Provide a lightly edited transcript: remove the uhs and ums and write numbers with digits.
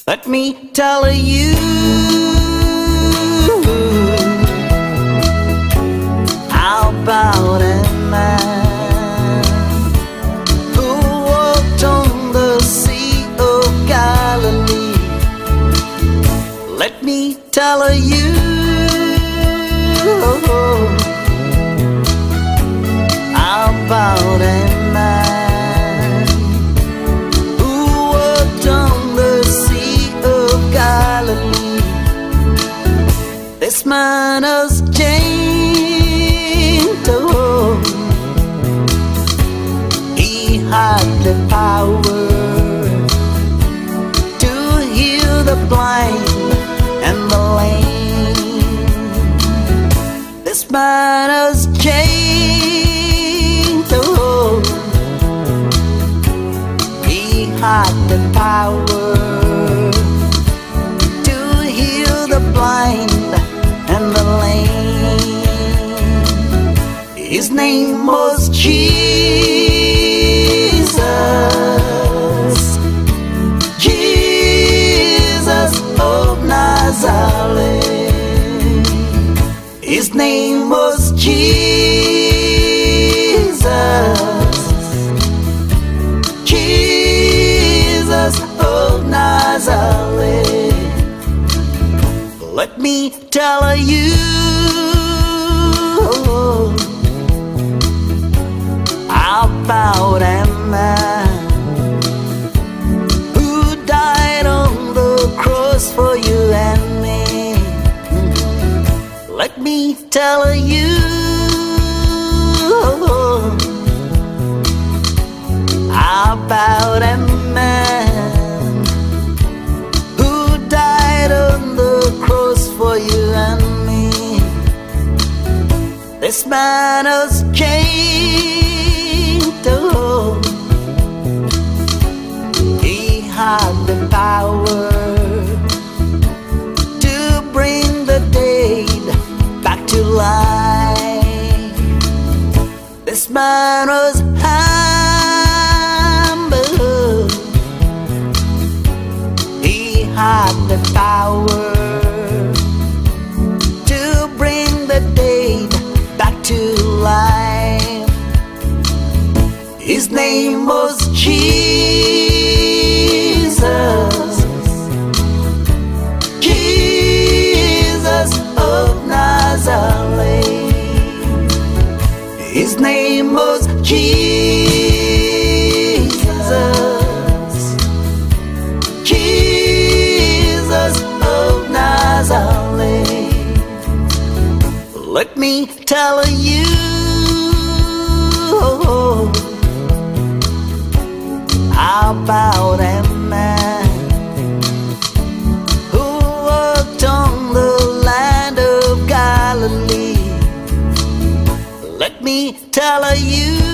Let me tell you about a man who walked on the Sea of Galilee. Let me tell you about a man who walked on the Sea of Galilee. This man was gentle. He had the power to heal the blind and the lame. This man was gentle. He had the power to heal the blind and the lame. His name was Jesus, Jesus of Nazareth. His name was Jesus, Jesus of Nazareth. Let me tell you about a man who died on the cross for you and me. Let me tell you about a man who died on the cross for you and me. This man was gentle. He had the power to bring the dead back to life. This man was humble. He had the power to bring the dead back to life. His name was Jesus, Jesus of Nazareth. His name was Jesus, Jesus of Nazareth. Let me tell you about a man who walked on the land of Galilee. Let me tell you